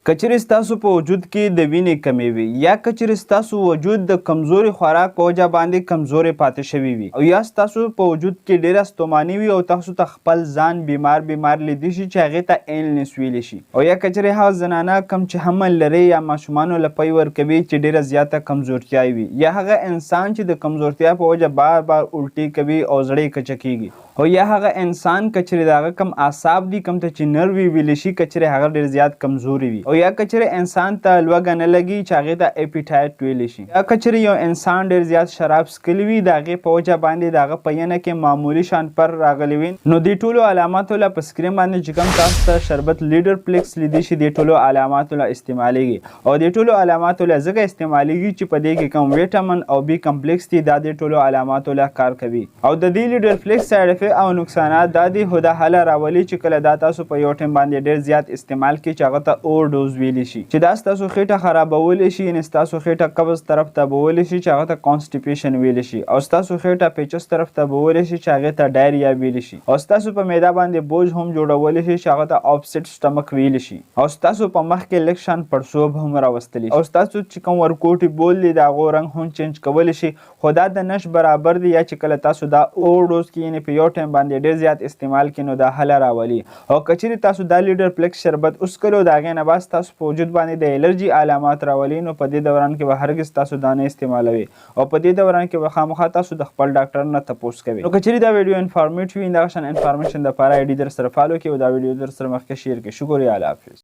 کچری ستاسو په وجود کې د وینې کمی وي یا کچری ستاسو وجود د کمزوري خوراک په وجه باندې کمزوري پاتې شوی وي او یا ستاسو په وجود کې ډیره ستوماني وي او تاسو ته خپل ځان بیمار لیدی شي چې هغې ته ایلنس ویلی شي او یا کچری هغه زنانه کم چې حمل لري یا ماشومانو له پی ورکوي چې ډیره زیاته کمزورتیا وي یا هغه انسان چې د کمزورتیا په وجه بار الټي کوي او زړه کچه کیږي او یا هغه انسان کچری دغه کم اعصاب دي کم ته چې نروي ویلی شي کچری هغه ډیر زیات کمزوري وي او یا کچری انسان ته لوږه نه لګي چې هغې ته اپیټایټ ویلی شي یا کچری یو انسان ډیر زیات شراب څکلي وي د هغې په وجه باندې د هغه په ینه کې معمولي شان پر راغلی وي نو دې ټولو علاماتو له په سکرین باندې چې کوم تاسو ته شربت لیډر پلیکس لیدی شي دې ټولو علاماتو له استعمالیږي او دې ټولو علاماتو له ځکه استعمالیږي چې په دې کې کوم ویټامین او بي کمپلیکس دي دا دې ټولو علاماتو له کار کوي او د دې لیډر پلیکس سایډ افیکټ او نقصانات دا دي خو دا حل راولي چې کله دا تاسو په یو ټایم باندې ډیر زیات استعمال کړئ چې هغه ته اور ډوز ویلی شي چې دا ستاسو خېټه خرابولی شي یعنې ستاسو خېټه قبض طرف ته بولی شي چې هغه ته کانسټیپیشن ویلی شي او ستاسو خېټه پیچس طرف ته بولی شي چې هغې ته ډایریا ویلی شي او ستاسو په معده باندې بوج هم جوړولی شي چې هغه ته آپسیټ سټمک ویلی شي او ستاسو په مخ کې لږ شان پړسوب هم راوستلی شي او ستاسو چې کوم ورکوټي بول دی د هغو رنګ هم چینج کولی شي خو دا د نش برابر دی یا چې کله تاسو دا اور ډوز کې یعنې په یو ټایم باندې ډېر زیات استعمال کړئ نو دا حل راولي او که چیرې تاسو دا لیډر پلیکس شربت وڅکلو د هغې نه بعد ستاسو په وجود باندې د الرجي علامات راولي نو په دې دوران کې به هرګز تاسو دا نه استعمالوي او په دې دوران کې به خامخا تاسو د خپل ډاکټر نه تپوس کوئ نو که چیرې دا ویډیو انفارمیټ وي دغه شان انفارمیشن دپاره آی ډي در سره فالو کړئ او دا ویډیو در سره مخکې شیر کړئ شکریه الله حافظ